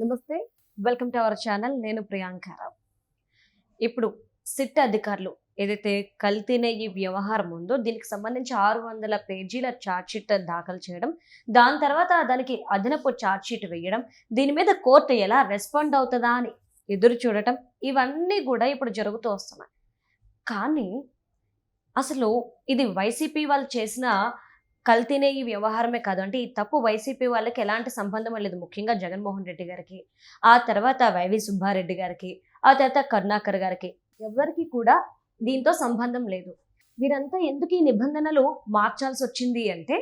నమస్తే, welcome to our channel. నేను ప్రియాంకారావు. ఇప్పుడు సిట్ అధికారులు ఏదైతే కల్తీ నెయ్యి వ్యవహారం ఉందో దీనికి సంబంధించి 600 పేజీల ఛార్జ్షీట్ దాఖలు చేయడం, దాని తర్వాత దానికి అదనపు ఛార్జ్షీట్ వేయడం, దీని మీద కోర్టు ఎలా రెస్పాండ్ అవుతుందా అని ఎదురు చూడటం, ఇవన్నీ కూడా ఇప్పుడు జరుగుతూ వస్తున్నాయి. కానీ అసలు ఇది వైసీపీ వాళ్ళు చేసిన కల్తీ నెయ్యి వ్యవహారమే కాదు. అంటే ఈ తప్పు వైసీపీ వాళ్ళకి ఎలాంటి సంబంధం లేదు. ముఖ్యంగా జగన్మోహన్ రెడ్డి గారికి, ఆ తర్వాత వైవి సుబ్బారెడ్డి గారికి, ఆ తర్వాత కరుణాకర్ గారికి, ఎవరికి కూడా దీంతో సంబంధం లేదు. వీరంతా ఎందుకు ఈ నిబంధనలు మార్చాల్సి వచ్చింది అంటే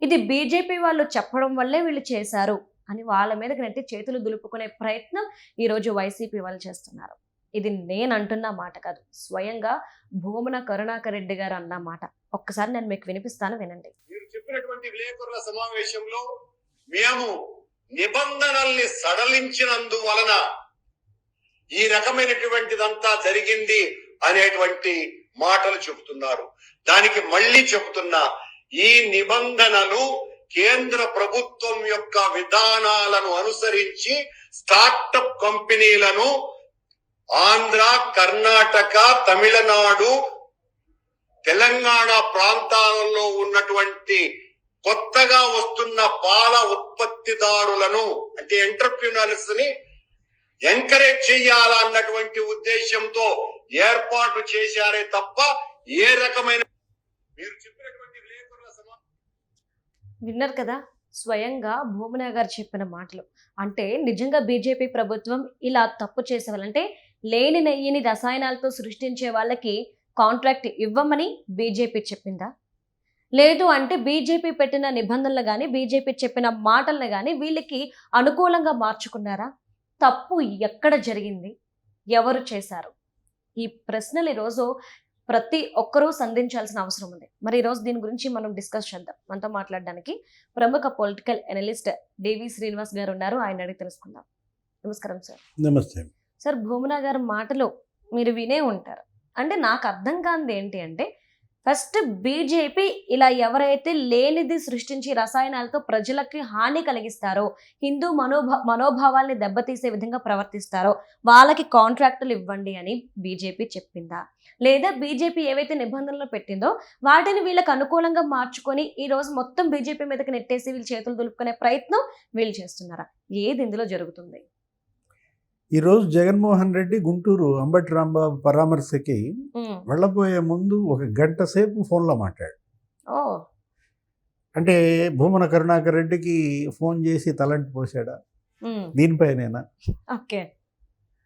ఇది బీజేపీ వాళ్ళు చెప్పడం వల్లే వీళ్ళు చేశారు అని వాళ్ళ మీదకి నెట్టి చేతులు దులుపుకునే ప్రయత్నం ఈరోజు వైసీపీ వాళ్ళు చేస్తున్నారు. ఇది నేను అంటున్న మాట కాదు, స్వయంగా భూమన కరుణాకర్ రెడ్డి గారు అన్న మాట. ఒక్కసారి నేను మీకు వినిపిస్తాను, వినండి. మీరు చెప్పినటువంటి విలేకరుల సమావేశంలో మేము నిబంధనల్ని సడలించినందువలన ఈ రకమైనటువంటిదంతా జరిగింది అనేటువంటి మాటలు చెబుతున్నారు. దానికి మళ్ళీ చెబుతున్నా, ఈ నిబంధనలు కేంద్ర ప్రభుత్వం యొక్క విధానాలను అనుసరించి స్టార్టప్ కంపెనీలను ఆంధ్ర, కర్ణాటక, తమిళనాడు, తెలంగాణ ప్రాంతాలలో ఉన్నటువంటి కొత్తగా వస్తున్న పాల ఉత్పత్తిదారులను అంటే ఎంటర్ప్రినర్స్ ని ఎంకరేజ్ చేయాలన్నటువంటి ఉద్దేశంతో ఏర్పాటు చేశారే తప్ప ఏ రకమైన మీరు చెప్పినటువంటి విన్నారు కదా, స్వయంగా భూమన గారు చెప్పిన మాటలు. అంటే నిజంగా బీజేపీ ప్రభుత్వం ఇలా తప్పు చేసేవాళ్ళంటే లేని నెయ్యిని రసాయనాలతో సృష్టించే వాళ్ళకి కాంట్రాక్ట్ ఇవ్వమని బీజేపీ చెప్పిందా? లేదు అంటే బీజేపీ పెట్టిన నిబంధనలు కానీ బీజేపీ చెప్పిన మాటలను కానీ వీళ్ళకి అనుకూలంగా మార్చుకున్నారా? తప్పు ఎక్కడ జరిగింది, ఎవరు చేశారు? ఈ ప్రశ్నలు ఈరోజు ప్రతి ఒక్కరూ సంధించాల్సిన అవసరం ఉంది. మరి ఈరోజు దీని గురించి మనం డిస్కస్ చేద్దాం. మనతో మాట్లాడడానికి ప్రముఖ పొలిటికల్ అనలిస్ట్ డివి శ్రీనివాస్ గారు ఉన్నారు. ఆయన అడిగి తెలుసుకుందాం. నమస్కారం సార్. నమస్తే సార్, భూమన గారి మాటలు మీరు వినే ఉంటారు. అంటే నాకు అర్థం కానిది ఏంటి అంటే, ఫస్ట్ బీజేపీ ఇలా ఎవరైతే లేనిది సృష్టించి రసాయనాలతో ప్రజలకి హాని కలిగిస్తారో, హిందూ మనోభావాల్ని దెబ్బతీసే విధంగా ప్రవర్తిస్తారో వాళ్ళకి కాంట్రాక్టులు ఇవ్వండి అని బీజేపీ చెప్పిందా? లేదా బీజేపీ ఏవైతే నిబంధనలు పెట్టిందో వాటిని వీళ్ళకి అనుకూలంగా మార్చుకొని ఈ రోజు మొత్తం బీజేపీ మీదకి నెట్టేసి వీళ్ళు చేతులు దులుపుకునే ప్రయత్నం వీళ్ళు చేస్తున్నారా? ఏది ఇందులో జరుగుతుంది? ఈరోజు జగన్మోహన్ రెడ్డి గుంటూరు అంబటి రాంబాబు పరామర్శకి వెళ్ళబోయే ముందు 1 గంట సేపు ఫోన్లో మాట్లాడు. అంటే భూమన కరుణాకర్ రెడ్డికి ఫోన్ చేసి తలంటి పోసాడా? దీనిపైనేనా? ఓకే.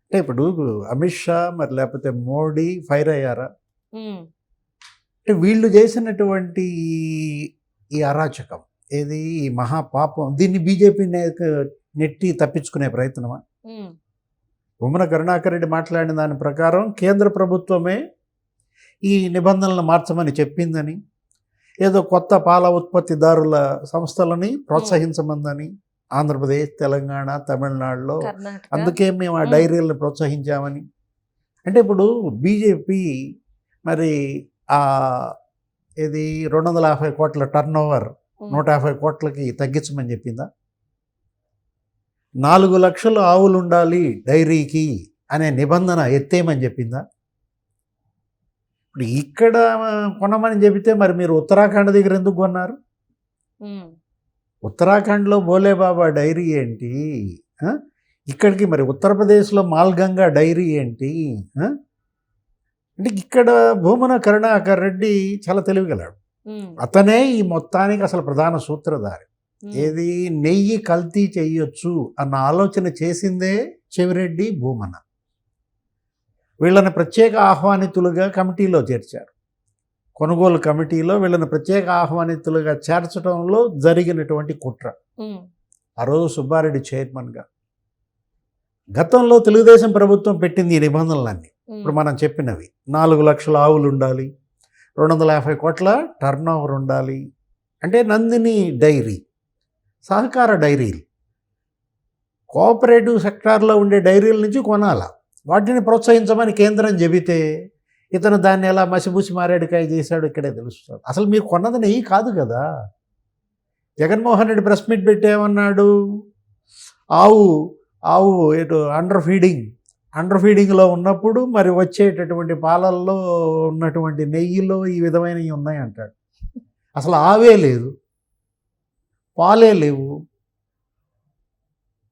అంటే ఇప్పుడు అమిత్ షా మరి లేకపోతే మోడీ ఫైర్ అయ్యారా? అంటే వీళ్ళు చేసినటువంటి ఈ అరాచకం ఏది, ఈ మహాపాపం, దీన్ని బీజేపీ నెట్టి తప్పించుకునే ప్రయత్నమా? భూమన కరుణాకర్ రెడ్డి మాట్లాడిన దాని ప్రకారం కేంద్ర ప్రభుత్వమే ఈ నిబంధనలను మార్చమని చెప్పిందని, ఏదో కొత్త పాల ఉత్పత్తిదారుల సంస్థలని ప్రోత్సహించమందని ఆంధ్రప్రదేశ్, తెలంగాణ, తమిళనాడులో, అందుకే మేము ఆ డైరీలను ప్రోత్సహించామని. అంటే ఇప్పుడు బీజేపీ మరి ఇది 250 కోట్ల టర్న్ ఓవర్ 150 కోట్లకి తగ్గించమని చెప్పిందా? 4 లక్షల ఆవులు ఉండాలి డైరీకి అనే నిబంధన ఎత్తేయమని చెప్పిందా? ఇప్పుడు ఇక్కడ కొనమని చెబితే మరి మీరు ఉత్తరాఖండ్ దగ్గర ఎందుకు కొన్నారు? ఉత్తరాఖండ్లో భోలేబాబా డైరీ ఏంటి? ఇక్కడికి మరి ఉత్తరప్రదేశ్లో మాల్గంగా డైరీ ఏంటి? అంటే ఇక్కడ భూమన కరుణాకర్ రెడ్డి చాలా తెలివిగలాడు. అతనే ఈ మొత్తానికి అసలు ప్రధాన సూత్రధారి. ఏది, నెయ్యి కల్తీ చెయ్యొచ్చు అన్న ఆలోచన చేసిందే చెవిరెడ్డి, భూమన. వీళ్ళని ప్రత్యేక ఆహ్వానితులుగా కమిటీలో చేర్చారు. కొనుగోలు కమిటీలో వీళ్ళని ప్రత్యేక ఆహ్వానితులుగా చేర్చడంలో జరిగినటువంటి కుట్ర. ఆ రోజు సుబ్బారెడ్డి చైర్మన్గా. గతంలో తెలుగుదేశం ప్రభుత్వం పెట్టింది ఈ నిబంధనలన్నీ. ఇప్పుడు మనం చెప్పినవి 4 లక్షల ఆవులు ఉండాలి, 250 కోట్ల టర్న్ ఓవర్ ఉండాలి, అంటే నందిని డైరీ, సహకార డైరీలు, కోఆపరేటివ్ సెక్టార్లో ఉండే డైరీల నుంచి కొనాల, వాటిని ప్రోత్సహించమని కేంద్రం చెబితే ఇతను దాన్ని ఎలా మసిబూసి మారేడుకాయ చేశాడు ఇక్కడే తెలుస్తుంది. అసలు మీరు కొన్నది నెయ్యి కాదు కదా. జగన్మోహన్ రెడ్డి ప్రెస్ మీట్ పెట్టేమన్నాడు, ఆవు ఆవు ఇటు అండర్ ఫీడింగ్లో ఉన్నప్పుడు మరి వచ్చేటటువంటి పాలల్లో ఉన్నటువంటి నెయ్యిలో ఈ విధమైనవి ఉన్నాయి అంటాడు. అసలు ఆవే లేదు, పాలే లేవు,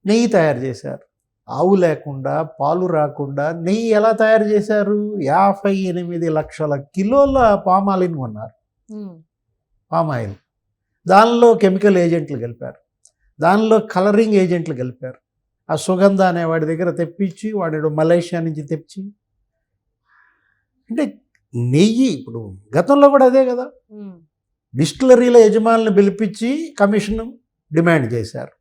నెయ్యి తయారు చేశారు. ఆవు లేకుండా, పాలు రాకుండా నెయ్యి ఎలా తయారు చేశారు? 58 లక్షల కిలోల పామాయిల్ని కొన్నారు. పామాయిల్ దానిలో కెమికల్ ఏజెంట్లు కలిపారు, దానిలో కలరింగ్ ఏజెంట్లు కలిపారు. ఆ సుగంధ అనే వాడి దగ్గర తెప్పించి, వాడు మలేషియా నుంచి తెచ్చి, అంటే నెయ్యి ఇప్పుడు గతంలో కూడా అదే కదా, డిస్టిలరీల యజమానులను పిలిపించి కమిషన్ డిమాండ్ చేశారు.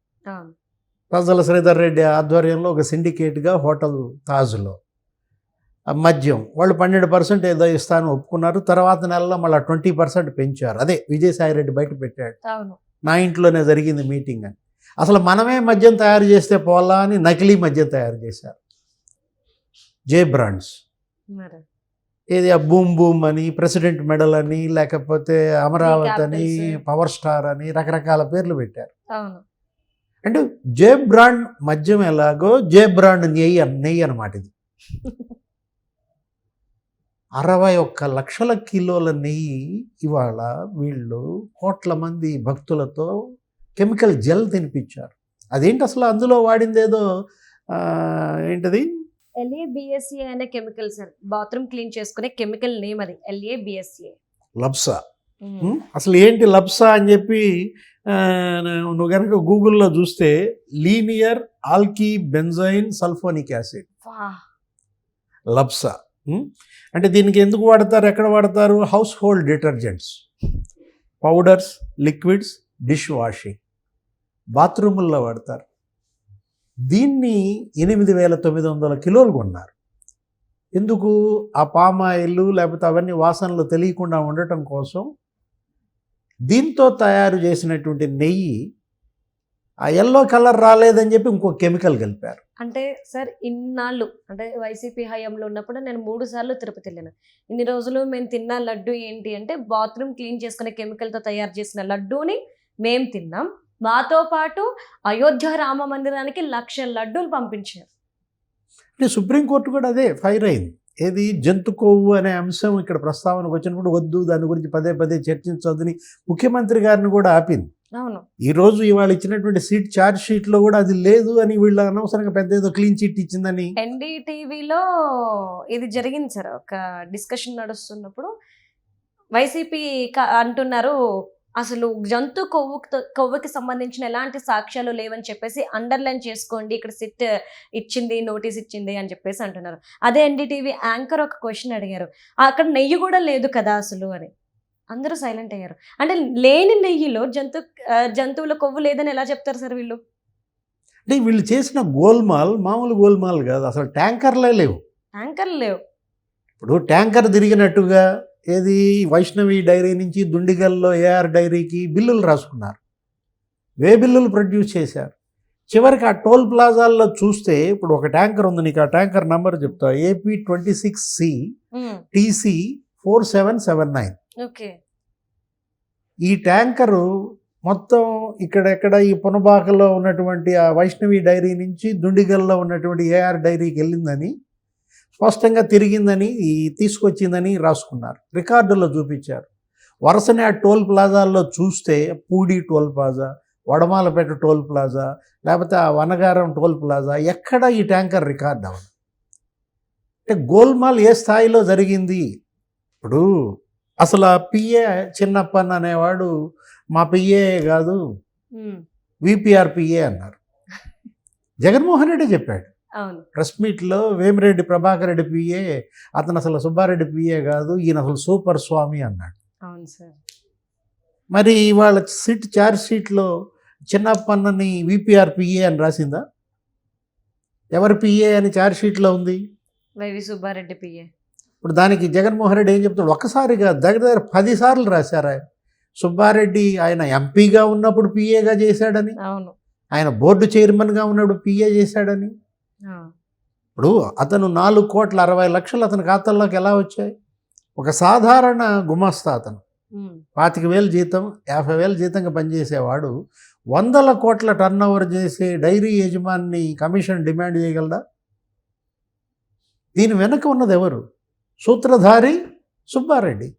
ప్రజల శ్రీధర్ రెడ్డి ఆధ్వర్యంలో ఒక సిండికేట్గా హోటల్ తాజ్లో మద్యం వాళ్ళు 12% ఏదో ఇస్తాను ఒప్పుకున్నారు. తర్వాత నెలలో మళ్ళీ 20% పెంచారు. అదే విజయసాయి రెడ్డి బయట పెట్టాడు, నా ఇంట్లోనే జరిగింది మీటింగ్ అని. అసలు మనమే మద్యం తయారు చేస్తే పోలా అని నకిలీ మద్యం తయారు చేశారు. జే బ్రాండ్స్, ఏది ఆ బూమ్ బూమ్ అని, ప్రెసిడెంట్ మెడల్ అని, లేకపోతే అమరావతి అని, పవర్ స్టార్ అని రకరకాల పేర్లు పెట్టారు. అంటే జే బ్రాండ్ మద్యం ఎలాగో జే బ్రాండ్ నెయ్యి అన్నమాట ఇది. 61 లక్షల కిలోల నెయ్యి ఇవాళ వీళ్ళు కోట్ల మంది భక్తులతో కెమికల్ జెల్ తినిపించారు. అదేంటి అసలు అందులో వాడింది ఏదో ఏంటది LABSA అనే కెమికల్ సార్, బాత్రూమ్ క్లీన్ చేసుకునే కెమికల్ నేమ్ అది, LABSA. లబ్సా. అసలు ఏంటి లబ్సా అని చెప్పి నువ్వు కనుక గూగుల్లో చూస్తే లీనియర్ ఆల్కీ బెంజైన్ సల్ఫోనిక్ యాసిడ్, లబ్సా. అంటే దీనికి ఎందుకు వాడతారు, ఎక్కడ వాడతారు? Household detergents, powders, liquids, dish washing, బాత్రూముల్లో వాడతారు. దీన్ని 8,900 కిలోలు కొన్నారు. ఎందుకు? ఆ పామాయిల్ లేకపోతే అవన్నీ వాసనలు తెలియకుండా ఉండటం కోసం. దీంతో తయారు చేసినటువంటి నెయ్యి ఆ ఎల్లో కలర్ రాలేదని చెప్పి ఇంకో కెమికల్ కలిపారు. అంటే సార్ ఇన్నాళ్ళు, అంటే వైసీపీ హయాంలో ఉన్నప్పుడు నేను 3 సార్లు తిరుపతి వెళ్ళాను. ఇన్ని రోజులు మేము తిన్న లడ్డు ఏంటి అంటే బాత్రూమ్ క్లీన్ చేసుకునే కెమికల్తో తయారు చేసిన లడ్డూని మేము తిన్నాం. మాతో పాటు అయోధ్య రామ మందిరానికి 1,00,000 లడ్డూలు పంపించారు. అంటే సుప్రీంకోర్టు కూడా అదే ఫైర్ అయింది. ఏది జంతు కొవ్వు అనే అంశం ఇక్కడ ప్రస్తావనకు వచ్చినప్పుడు వద్దు, దాని గురించి పదే చర్చించొద్దని ముఖ్యమంత్రి గారిని కూడా ఆపింది. అవును, ఈరోజు ఇవాళ ఇచ్చినటువంటి ఛార్జ్ షీట్లో కూడా అది లేదు అని వీళ్ళు అనవసరంగా పెద్ద ఏదో క్లీన్ చిట్ ఇచ్చిందని. NDTVలో ఇది జరిగింది సార్, ఒక డిస్కషన్ నడుస్తున్నప్పుడు వైసీపీ అంటున్నారు అసలు జంతు కొవ్వుకి సంబంధించిన ఎలాంటి సాక్ష్యాలు లేవని చెప్పేసి అండర్లైన్ చేసుకోండి, ఇక్కడ సిట్ ఇచ్చింది, నోటీస్ ఇచ్చింది అని చెప్పేసి అంటున్నారు. అదే NDTV యాంకర్ ఒక క్వశ్చన్ అడిగారు, అక్కడ నెయ్యి కూడా లేదు కదా అసలు అని. అందరూ సైలెంట్ అయ్యారు. అంటే లేని నెయ్యిలో జంతువుల కొవ్వు లేదని ఎలా చెప్తారు సార్ వీళ్ళు? అంటే వీళ్ళు చేసిన గోల్మాల్ మామూలు గోల్మాల్ కాదు, అసలు ట్యాంకర్లే లేవు. ఇప్పుడు ట్యాంకర్ తిరిగినట్టుగా ఏది వైష్ణవి డైరీ నుంచి దుండిగల్లో AR డైరీకి బిల్లులు రాసుకున్నారు, బిల్లులు ప్రొడ్యూస్ చేశారు. చివరికి ఆ టోల్ ప్లాజాల్లో చూస్తే ఇప్పుడు ఒక ట్యాంకర్ ఉంది, నీకు ఆ ట్యాంకర్ నంబర్ చెప్తా, AP26C TC 4779. ఈ ట్యాంకరు మొత్తం ఇక్కడెక్కడ ఈ పునబాకలో ఉన్నటువంటి ఆ వైష్ణవి డైరీ నుంచి దుండిగల్లో ఉన్నటువంటి AR డైరీకి వెళ్ళిందని, స్పష్టంగా తిరిగిందని, తీసుకొచ్చిందని రాసుకున్నారు, రికార్డుల్లో చూపించారు. వరుసనే ఆ టోల్ ప్లాజాల్లో చూస్తే Pudi toll plaza, Vadamalapeta toll plaza, లేకపోతే ఆ వనగారం టోల్ ప్లాజా, ఎక్కడ ఈ ట్యాంకర్ రికార్డ్ అవ్వదు. అంటే గోల్మాల్ ఏ స్థాయిలో జరిగింది. ఇప్పుడు అసలు ఆ PA చిన్నప్పన్ అనేవాడు మా PA కాదు, VPR PA అన్నారు. జగన్మోహన్ రెడ్డి చెప్పాడు ప్రెస్ మీట్లో, వేమిరెడ్డి ప్రభాకర్ రెడ్డి PA, అతను అసలు సుబ్బారెడ్డి PA కాదు, ఈయన అసలు సూపర్ స్వామి అన్నాడు. మరి వాళ్ళ ఛార్జ్ షీట్లో చిన్నప్పన్నని VPR PA అని రాసిందా? ఎవరి PA అని ఛార్జ్ షీట్లో ఉంది? Y V Subbareddy PA. ఇప్పుడు దానికి జగన్మోహన్ రెడ్డి ఏం చెప్తాడు? ఒక్కసారిగా దగ్గర 10 సార్లు రాశారు. ఆయన సుబ్బారెడ్డి ఆయన ఎంపీగా ఉన్నప్పుడు PAగా చేశాడని, ఆయన బోర్డు చైర్మన్గా ఉన్నప్పుడు PA చేశాడని. ఇప్పుడు అతను 4,60,00,000 అతని ఖాతాల్లోకి ఎలా వచ్చాయి? ఒక సాధారణ గుమాస్తా అతను 25,000 జీతం, 50,000 జీతంగా పనిచేసేవాడు వందల కోట్ల టర్న్ ఓవర్ చేసే డైరీ యజమాని కమిషన్ డిమాండ్ చేయగలడా? దీని వెనక ఉన్నది ఎవరు? సూత్రధారి సుబ్బారెడ్డి.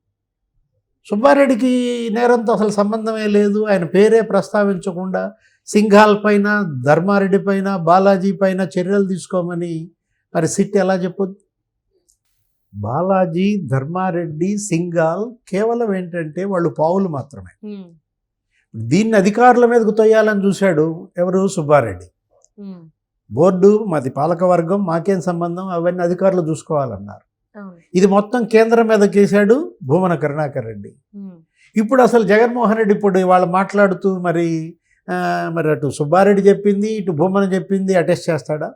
సుబ్బారెడ్డికి నేరంతో అసలు సంబంధమే లేదు. ఆయన పేరే ప్రస్తావించకుండా సింఘాల్ పైన, ధర్మారెడ్డి పైన, బాలాజీ పైన చర్యలు తీసుకోమని మరి సిట్ ఎలా చెప్పొద్దు? బాలాజీ, ధర్మారెడ్డి, సింఘాల్ కేవలం ఏంటంటే వాళ్ళు పావులు మాత్రమే. దీన్ని అధికారుల మీదకు తొయ్యాలని చూశాడు ఎవరు? సుబ్బారెడ్డి. బోర్డు మాది పాలకవర్గం, మాకేం సంబంధం, అవన్నీ అధికారులు చూసుకోవాలన్నారు. ఇది మొత్తం కేంద్రం మీద కేశాడు భూమన కరుణాకర్ రెడ్డి. ఇప్పుడు అసలు జగన్మోహన్ రెడ్డి ఇప్పుడు వాళ్ళు మాట్లాడుతూ మరి అటు సుబ్బారెడ్డి చెప్పింది, ఇటు భూమన చెప్పింది అటెస్ట్ చేస్తాడా?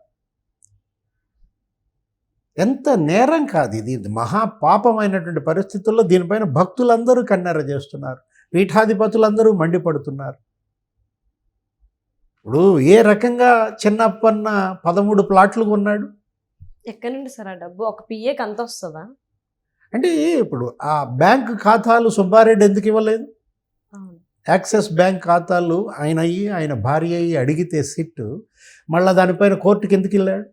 ఎంత నేరం కాదు ఇది, మహాపాపమైనటువంటి పరిస్థితుల్లో దీనిపైన భక్తులందరూ కన్నెర చేస్తున్నారు, పీఠాధిపతులందరూ మండిపడుతున్నారు. ఇప్పుడు ఏ రకంగా చిన్నప్పన్న 13 ప్లాట్లు కొన్నాడు? ఎక్కడి నుండి సార్ ఆ డబ్బు? ఒక పిఏకి అంత వస్తుందా? అంటే ఇప్పుడు ఆ బ్యాంకు ఖాతాలు సుబ్బారెడ్డి ఎందుకు ఇవ్వలేదు? యాక్సిస్ బ్యాంక్ ఖాతాలు ఆయన అయ్యి, ఆయన భార్య అయ్యి అడిగితే సిట్ మళ్ళీ దానిపైన కోర్టుకి ఎందుకు వెళ్ళాడు?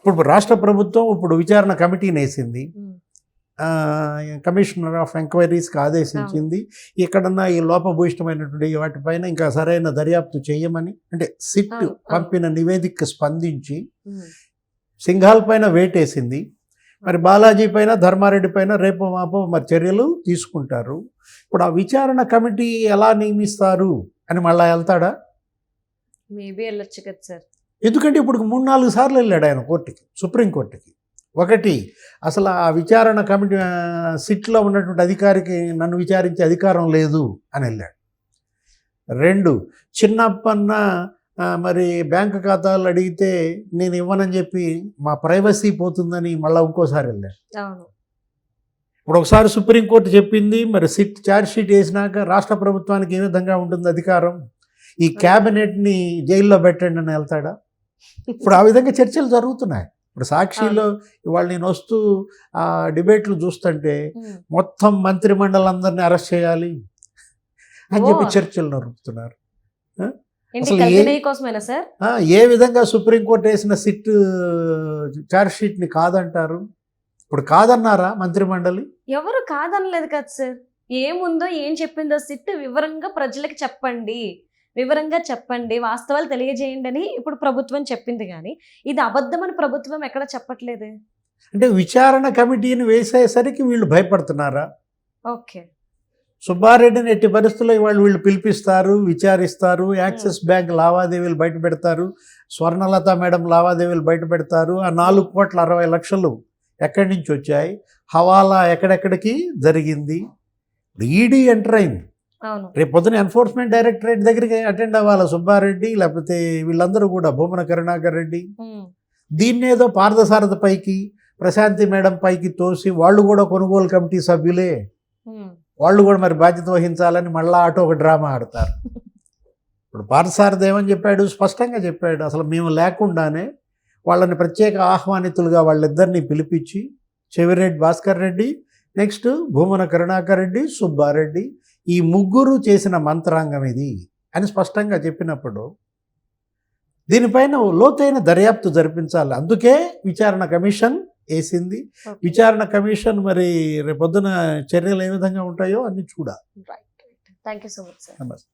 ఇప్పుడు రాష్ట్ర ప్రభుత్వం ఇప్పుడు విచారణ కమిటీని వేసింది, కమిషనర్ ఆఫ్ ఎంక్వైరీస్కి ఆదేశించింది. ఎక్కడన్నా ఈ లోపభూయిష్టమైనటువంటి వాటిపైన ఇంకా సరైన దర్యాప్తు చేయమని. అంటే సిట్ పంపిన నివేదికకు స్పందించి సింఘాల్ పైన వేటేసింది. మరి బాలాజీ పైన, ధర్మారెడ్డి పైన రేపు మాపో మరి చర్యలు తీసుకుంటారు. ఇప్పుడు ఆ విచారణ కమిటీ ఎలా నియమిస్తారు అని మళ్ళీ వెళ్తాడా? మేబీ వెళ్ళొచ్చు కదా సార్. ఎందుకంటే ఇప్పుడు 3-4 సార్లు వెళ్ళాడు ఆయన కోర్టుకి, సుప్రీంకోర్టుకి. ఒకటి, అసలు ఆ విచారణ కమిటీ సిట్లో ఉన్నటువంటి అధికారికి నన్ను విచారించే అధికారం లేదు అని వెళ్ళాడు. 2, చిన్నప్పన్న మరి బ్యాంకు ఖాతాలు అడిగితే నేను ఇవ్వనని చెప్పి మా ప్రైవసీ పోతుందని మళ్ళీ ఇంకోసారి వెళ్ళాడు. ఇప్పుడు ఒకసారి సుప్రీంకోర్టు చెప్పింది, మరి సిట్ ఛార్జ్ షీట్ వేసినాక రాష్ట్ర ప్రభుత్వానికి ఏ విధంగా ఉంటుంది అధికారం, ఈ క్యాబినెట్ని జైల్లో పెట్టండి అని వెళ్తాడా? ఇప్పుడు ఆ విధంగా చర్చలు జరుగుతున్నాయి. ఇప్పుడు సాక్షిలో ఇవాళ నేను వస్తూ ఆ డిబేట్లు చూస్తుంటే మొత్తం మంత్రిమండలందరినీ అరెస్ట్ చేయాలి అని చెప్పి చర్చలు నడుపుతున్నారు. ఏ విధంగా సుప్రీంకోర్టు వేసిన సిట్ ఛార్జ్ షీట్ని కాదంటారు? ఇప్పుడు కాదన్నారా మంత్రిమండలి? ఎవరు కాదనలేదు కదా సార్. ఏముందో ఏం చెప్పిందో సిట్ వివరంగా ప్రజలకు చెప్పండి, వివరంగా చెప్పండి, వాస్తవాలు తెలియజేయండి అని ఇప్పుడు ప్రభుత్వం చెప్పింది. కానీ ఇది అబద్ధమని ప్రభుత్వం ఎక్కడ చెప్పట్లేదు. అంటే విచారణ కమిటీని వేసేసరికి వీళ్ళు భయపడుతున్నారా? ఓకే, సుబ్బారెడ్డిని ఎట్టి పరిస్థితుల్లో వీళ్ళు పిలిపిస్తారు, విచారిస్తారు, యాక్సిస్ బ్యాంక్ లావాదేవీలు బయట పెడతారు, స్వర్ణలత మేడం లావాదేవీలు బయట పెడతారు. ఆ 4,60,00,000 ఎక్కడి నుంచి వచ్చాయి, హవాలా ఎక్కడెక్కడికి జరిగింది, ఈడీ ఎంటర్ అయింది. రేపు పొద్దున ఎన్ఫోర్స్మెంట్ డైరెక్టరేట్ దగ్గరికి అటెండ్ అవ్వాలి సుబ్బారెడ్డి, లేకపోతే వీళ్ళందరూ కూడా, భూమన కరుణాకర్ రెడ్డి. దీన్నేదో పార్థసారథి పైకి, ప్రశాంతి మేడం పైకి తోసి వాళ్ళు కూడా కొనుగోలు కమిటీ సభ్యులే, వాళ్ళు కూడా మరి బాధ్యత వహించాలని మళ్ళా అటు ఒక డ్రామా ఆడతారు. ఇప్పుడు పార్థసారథి ఏమని చెప్పాడు? స్పష్టంగా చెప్పాడు, అసలు మేము లేకుండానే వాళ్ళని ప్రత్యేక ఆహ్వానితులుగా వాళ్ళిద్దరినీ పిలిపించి, చెవిరెడ్డి భాస్కర్ రెడ్డి, నెక్స్ట్ భూమన కరుణాకర్ రెడ్డి, సుబ్బారెడ్డి, ఈ ముగ్గురు చేసిన మంత్రాంగం ఇది అని స్పష్టంగా చెప్పినప్పుడు దీనిపైన లోతైన దర్యాప్తు జరిపించాలి. అందుకే విచారణ కమిషన్ వేసింది. విచారణ కమిషన్ మరి రేపొద్దున చర్యలు ఏ విధంగా ఉంటాయో అన్ని చూడాలి. Thank you so much sir. నమస్తే.